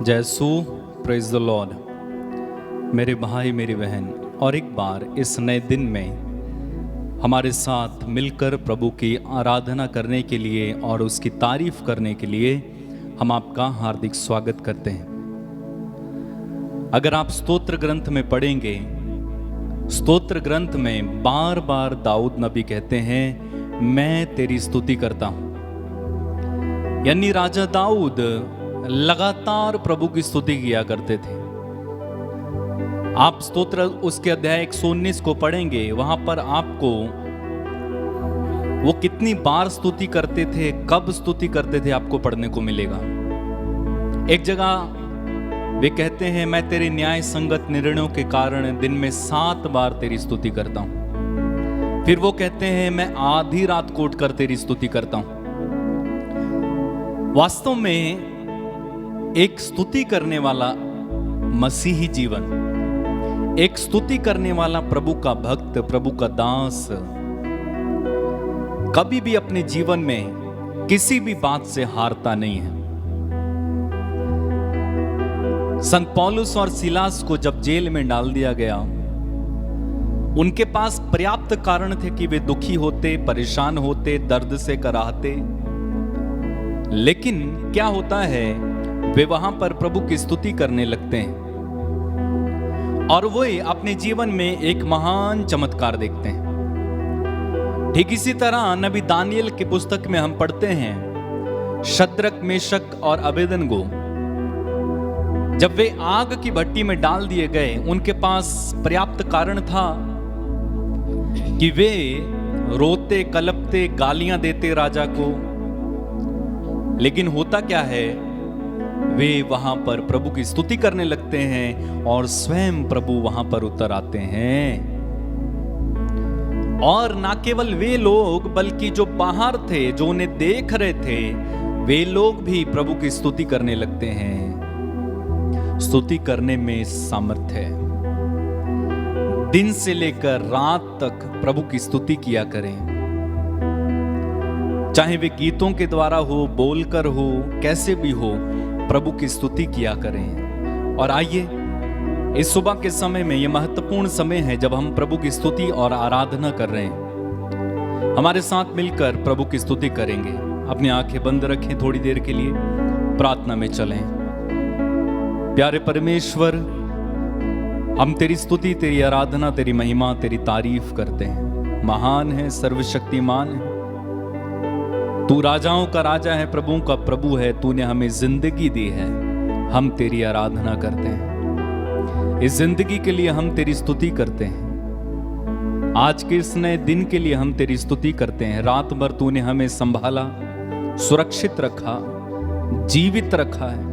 जयसु praise the Lord. मेरे भाई मेरी बहन, और एक बार इस नए दिन में हमारे साथ मिलकर प्रभु की आराधना करने के लिए और उसकी तारीफ करने के लिए हम आपका हार्दिक स्वागत करते हैं। अगर आप स्तोत्र ग्रंथ में पढ़ेंगे, स्तोत्र ग्रंथ में बार बार दाऊद नबी कहते हैं, मैं तेरी स्तुति करता हूं। यानी राजा दाऊद लगातार प्रभु की स्तुति किया करते थे। आप स्तोत्र उसके अध्याय 119 को पढ़ेंगे, वहां पर आपको वो कितनी बार स्तुति करते थे, कब स्तुति करते थे, आपको पढ़ने को मिलेगा। एक जगह वे कहते हैं, मैं तेरे न्याय संगत निर्णयों के कारण दिन में 7 बार तेरी स्तुति करता हूं। फिर वो कहते हैं, मैं आधी रात को उठकर तेरी स्तुति करता हूं। वास्तव में एक स्तुति करने वाला मसीही जीवन, एक स्तुति करने वाला प्रभु का भक्त, प्रभु का दास कभी भी अपने जीवन में किसी भी बात से हारता नहीं है। संत पौलुस और सिलास को जब जेल में डाल दिया गया, उनके पास पर्याप्त कारण थे कि वे दुखी होते, परेशान होते, दर्द से कराहते। लेकिन क्या होता है, वे वहां पर प्रभु की स्तुति करने लगते हैं और वे अपने जीवन में एक महान चमत्कार देखते हैं। ठीक इसी तरह नबी दानियल की पुस्तक में हम पढ़ते हैं, शद्रक, मेशक और अबेदनगो जब वे आग की भट्टी में डाल दिए गए, उनके पास पर्याप्त कारण था कि वे रोते, कलपते, गालियां देते राजा को। लेकिन होता क्या है, वे वहां पर प्रभु की स्तुति करने लगते हैं और स्वयं प्रभु वहां पर उतर आते हैं। और ना केवल वे लोग, बल्कि जो बाहर थे, जो उन्हें देख रहे थे, वे लोग भी प्रभु की स्तुति करने लगते हैं। स्तुति करने में सामर्थ्य है। दिन से लेकर रात तक प्रभु की स्तुति किया करें, चाहे वे गीतों के द्वारा हो, बोलकर हो, कैसे भी हो, प्रभु की स्तुति किया करें। और आइए, इस सुबह के समय में, यह महत्वपूर्ण समय है जब हम प्रभु की स्तुति और आराधना कर रहे हैं। हमारे साथ मिलकर प्रभु की स्तुति करेंगे। अपनी आंखें बंद रखें, थोड़ी देर के लिए प्रार्थना में चलें। प्यारे परमेश्वर, हम तेरी स्तुति, तेरी आराधना, तेरी महिमा, तेरी तारीफ करते हैं। महान है, सर्वशक्तिमान है, तू राजाओं का राजा है, प्रभुओं का प्रभु है। तूने हमें जिंदगी दी है, हम तेरी आराधना करते हैं। इस जिंदगी के लिए हम तेरी स्तुति करते हैं। आज के इस नए दिन के लिए हम तेरी स्तुति करते हैं। रात भर तूने हमें संभाला, सुरक्षित रखा, जीवित रखा है।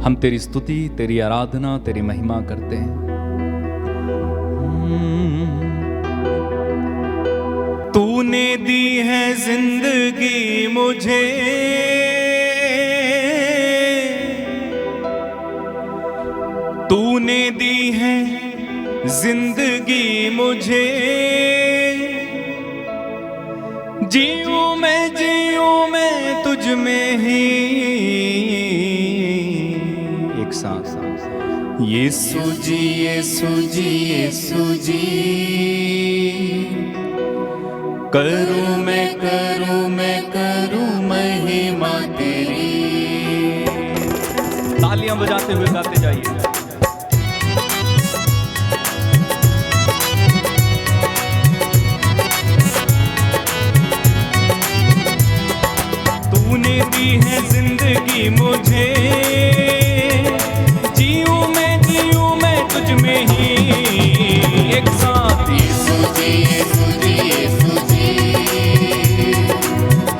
हम तेरी स्तुति, तेरी आराधना, तेरी महिमा करते हैं। तूने दी है जिंदगी मुझे, तूने दी है जिंदगी मुझे। जीऊं मैं तुझ में ही। एक सांस, यीशु जी, यीशु जी, यीशु जी। करूं मैं करूं महिमा तेरी। तालियां बजाते हुए गाते जाइए। तूने दी है जिंदगी मुझे, जीऊं मैं तुझ में ही। एक साथ, यीशु जी, यीशु जी, यीशु जी।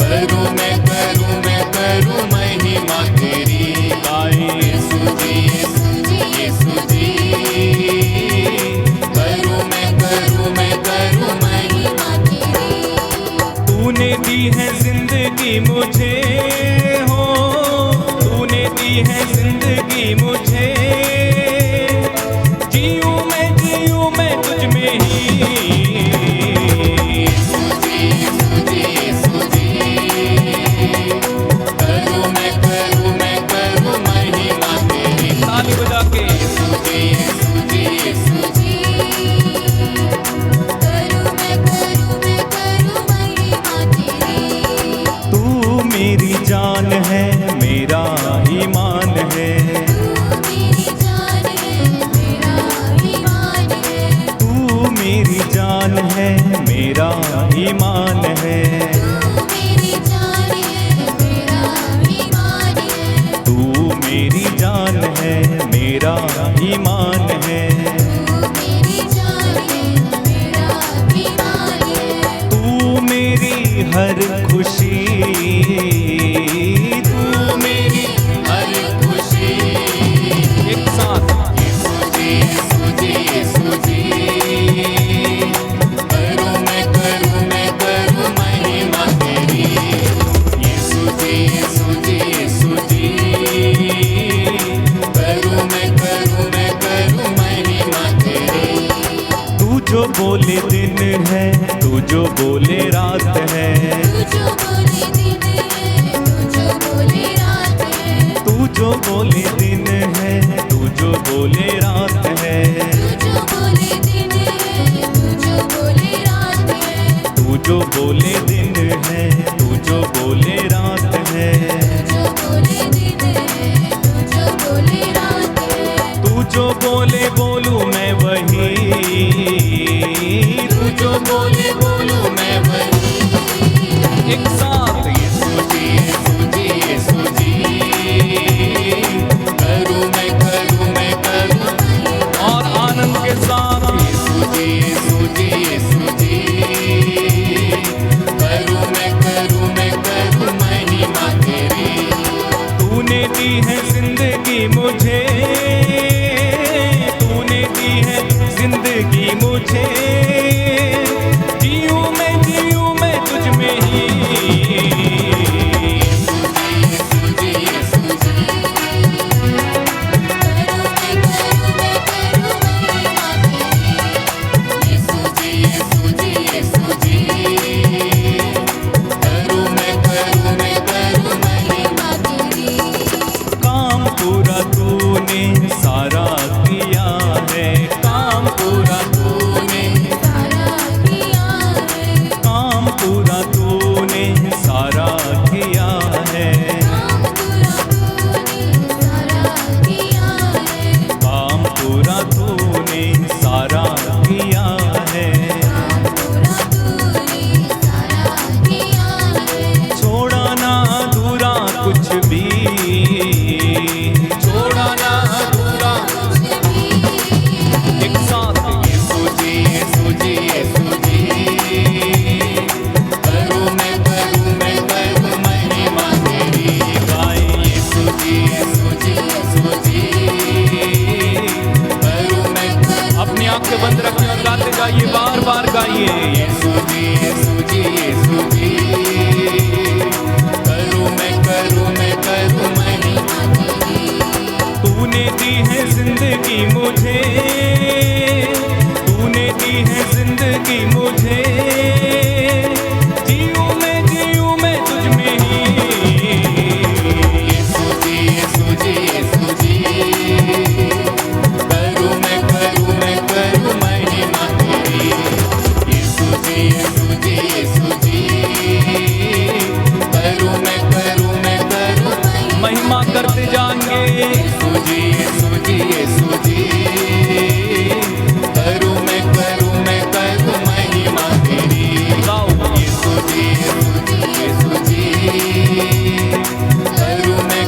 करूं महिमा तेरी। यीशु जी, यीशु जी, यीशु जी। करूं महिमा तेरी। तूने दी है जिंदगी मुझे, हो, तूने दी है जिंदगी मुझे। जीऊं मैं तुझ में ही। जो बोले दिन है, तू जो बोले रात है, तू जो बोले दिन है, तू जो बोले रात है, तू जो बोले दिन है, तू जो बोले रात है, तू जो बोले दिन है, तू जो बोले रात है, तू जो बोले बोलूं मैं वही, तू जो बोले बोलूं मैं वही। एक साथ यीशु जी, यीशु जी, यीशु जी, करूं मैं करूं, और आनंद के साथ यीशु जी, यीशु जी, यीशु जी, करूं मैं महिमा तेरी। तूने दी है जिंदगी मुझे, तूने दी है जिंदगी मुझे, जीऊं मैं तुझ में ही। यीशु जी, यीशु जी, करूं महिमा तेरी। यीशु जी, यीशु जी, यीशु जी, करूं महिमा तेरी। काम पूरा तूने सारा किया है, काम पूरा तूने, सारा किया है, काम पूरा तूने सारा किया है, काम पूरा तूने सारा किया है, काम पूरा तूने सारा किया है, काम पूरा तूने सारा किया है। छोड़ा ना अधूरा कुछ भी, छोड़ा ना अधूरा। एक साथ यीशु जी, यीशु जी, यीशु जी, करूं मैं महिमा तेरी। गाए यीशु जी, यीशु जी, यीशु जी, करूं मैं। अपनी आंखें बंद रखें और गाते जाइए, बार बार गाइए। यीशु जी, यीशु जी, यीशु जी, करूं मैं महिमा तेरी। तूने दी है जिंदगी मुझे, तूने दी है जिंदगी मुझे, जीऊं मैं तुझ में ही। यीशु जी, यीशु जी, यीशु जी, करूं मैं महिमा तेरी। यीशु जी, यीशु जी, यीशु जी, करूं मैं महिमा करते जाएंगे। यीशु जी, यीशु जी, यीशु जी, करूं मैं महिमा तेरी। गाओ यीशु जी, यीशु जी, यीशु जी, करूं मैं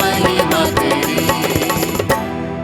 महिमा तेरी।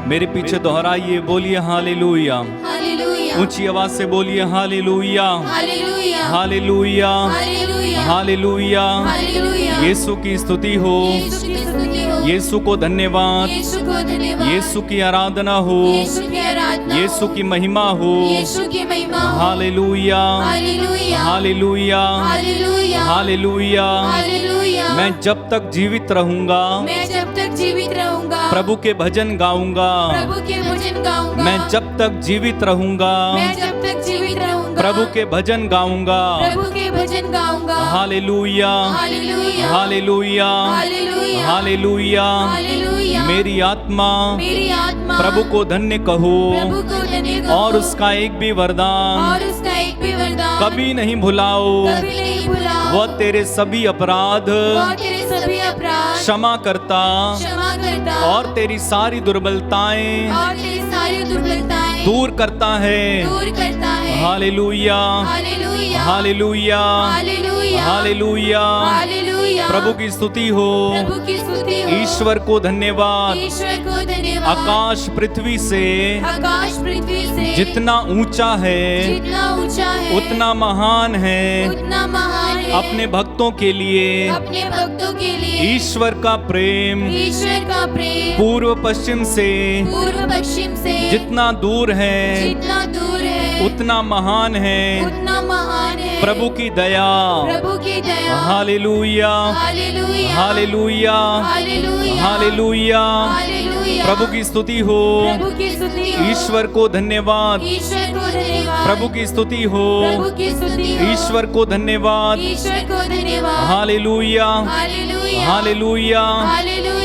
मेरे पीछे दोहराइए, बोलिए हालेलुया। हालेलुया, ऊंची आवाज से बोलिए hallelujah, hallelujah, hallelujah, hallelujah, hallelujah. Hallelujah. Yeshu की स्तुति हो, यीशु की स्तुति हो, यीशु को धन्यवाद, यीशु को धन्यवाद, यीशु की आराधना हो, यीशु की आराधना, यीशु की महिमा हो। यीशु की महिमा हो। Hallelujah, hallelujah, hallelujah, hallelujah, hallelujah. Hallelujah. मैं जब तक जीवित रहूंगा, मैं जब तक जीवित रहूंगा, प्रभु के भजन गाऊंगा। प्रभु के भजन गाऊंगा। मैं जब तक जीवित रहूंगा, मैं जब तक जीवित रहूंगा, प्रभु के भजन गाऊंगा। प्रभु के भजन गाऊंगा। Hallelujah, hallelujah, hallelujah, hallelujah, hallelujah. Hallelujah. मेरी आत्मा मेरी आत्मा प्रभु को धन्य कहो, प्रभु को धन्य कहो, और उसका एक भी वरदान और उसका एक भी वरदान कभी नहीं भुलाओ। कभी नहीं भुलाओ। वह तेरे सभी अपराध वह तेरे सभी अपराध क्षमा करता, क्षमा करता, और तेरी सारी दुर्बलताएं और तेरी सारी दुर्बलताएं दूर करता है। दूर करता है। Hallelujah, hallelujah, hallelujah, hallelujah, hallelujah. Hallelujah. प्रभु की स्तुति हो, प्रभु की स्तुति हो, ईश्वर को धन्यवाद। ईश्वर को धन्यवाद। आकाश पृथ्वी से आकाश पृथ्वी से जितना ऊंचा है, जितना ऊंचा है, उतना महान है। उतना महान है। अपने भक्तों के लिए अपने भक्तों के लिए ईश्वर का प्रेम ईश्वर का प्रेम पूर्व पश्चिम से पूर्व पश्चिम से जितना दूर है, जितना दूर है, उतना महान है। उतना महान है। प्रभु की दया, प्रभु की दया। Hallelujah, hallelujah, hallelujah, hallelujah, hallelujah. Hallelujah. प्रभु की स्तुति हो, प्रभु की स्तुति हो, ईश्वर को धन्यवाद। ईश्वर को धन्यवाद। प्रभु की स्तुति हो, प्रभु की स्तुति हो, ईश्वर को धन्यवाद। ईश्वर को धन्यवाद। Hallelujah, hallelujah, hallelujah. हालेलुया।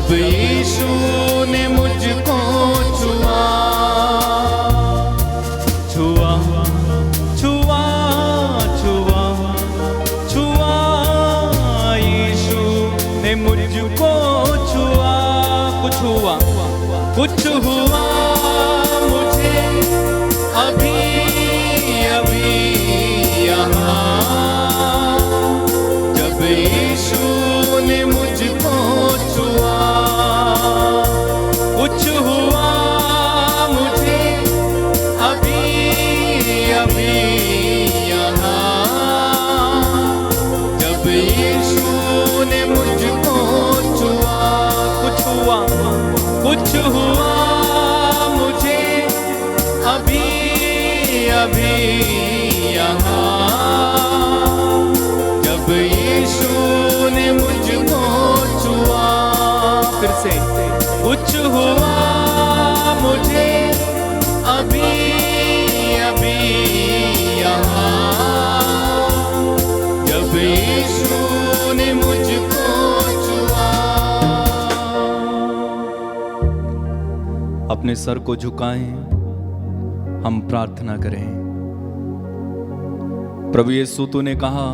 जब यीशु ने मुझको छुआ छुआ छुआ छुआ छुआ, यीशु ने मुझको छुआ। कुछ हुआ मुझे अभी अभी यहाँ, जब यीशु ने मुझको छुआ। कुछ हुआ मुझे अभी अभी यहाँ, जब यीशु ने मुझको छुआ। कुछ हुआ मुझे अभी अभी यहाँ, जब यीशु ने मुझको छुआ। फिर से कुछ हुआ मुझे अभी अभी यहाँ, जब यीशु ने मुझको छुआ। अपने सर को झुकाएं, हम प्रार्थना करें। प्रभु यीशु तूने कहा,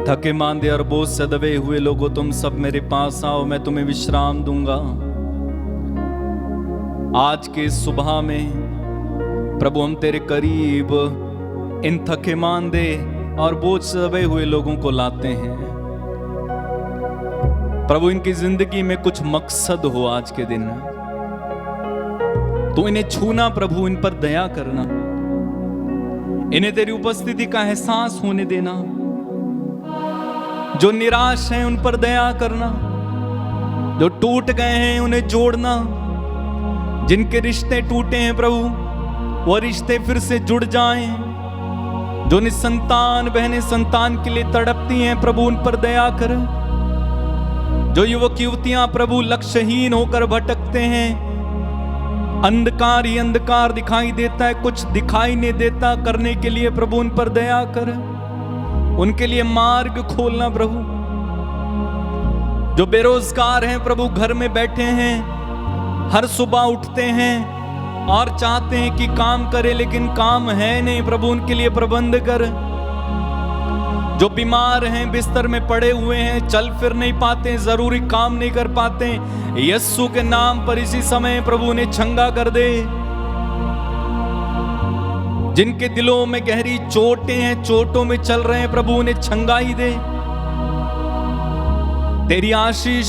थके मांदे और बोझ से दबे हुए लोगों तुम सब मेरे पास आओ, मैं तुम्हें विश्राम दूंगा। आज के सुबह में प्रभु हम तेरे करीब इन थके मांदे और बोझ से दबे हुए लोगों को लाते हैं। प्रभु इनकी जिंदगी में कुछ मकसद हो आज के दिन, तो इन्हें छूना प्रभु, इन पर दया करना, इन्हें तेरी उपस्थिति का एहसास होने देना। जो निराश हैं उन पर दया करना, जो टूट गए हैं उन्हें जोड़ना, जिनके रिश्ते टूटे हैं प्रभु वो रिश्ते फिर से जुड़ जाएं, जो निसंतान बहनें संतान के लिए तड़पती हैं प्रभु उन पर दया कर। जो युवक युवतियां प्रभु लक्ष्यहीन होकर भटकते हैं, अंधकार ही अंधकार दिखाई देता है, कुछ दिखाई नहीं देता करने के लिए प्रभु उन पर दया कर, उनके लिए मार्ग खोलना प्रभु। जो बेरोजगार हैं प्रभु, घर में बैठे हैं, हर सुबह उठते हैं और चाहते हैं कि काम करें लेकिन काम है नहीं प्रभु, उनके लिए प्रबंध कर। जो बीमार हैं, बिस्तर में पड़े हुए हैं, चल फिर नहीं पाते, जरूरी काम नहीं कर पाते, यीशु के नाम पर इसी समय प्रभु उन्हें चंगा कर दे। जिनके दिलों में गहरी चोटें हैं, चोटों में चल रहे हैं प्रभु उन्हें चंगाई दे। तेरी आशीष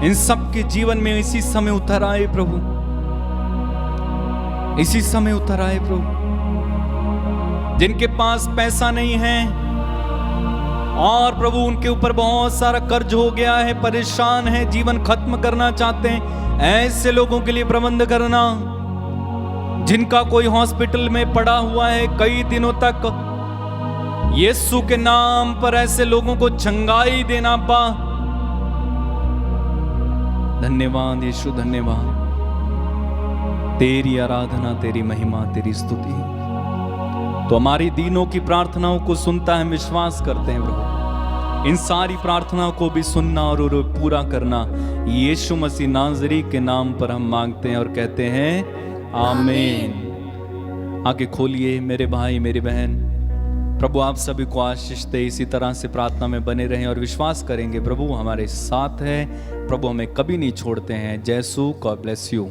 इन सब के जीवन में इसी समय उतर आए प्रभु, इसी समय उतर आए प्रभु। जिनके पास पैसा नहीं है और प्रभु उनके ऊपर बहुत सारा कर्ज हो गया है, परेशान है, जीवन खत्म करना चाहते हैं, ऐसे लोगों के लिए प्रबंध करना। जिनका कोई हॉस्पिटल में पड़ा हुआ है कई दिनों तक, यीशु के नाम पर ऐसे लोगों को चंगाई देना पा। धन्यवाद यीशु, धन्यवाद। तेरी आराधना, तेरी महिमा, तेरी स्तुति। तो हमारी दीनों की प्रार्थनाओं को सुनता है, विश्वास करते हैं प्रभु। इन सारी प्रार्थनाओं को भी सुनना और पूरा करना यीशु मसीह नाज़री के नाम पर हम मांगते हैं और कहते हैं आमीन। आगे खोलिए मेरे भाई मेरी बहन, प्रभु आप सभी को आशीष दे। इसी तरह से प्रार्थना में बने रहें और विश्वास करेंगे प्रभु हमारे साथ है, प्रभु हमें कभी नहीं छोड़ते हैं। जय यीशु, गॉड ब्लेस यू।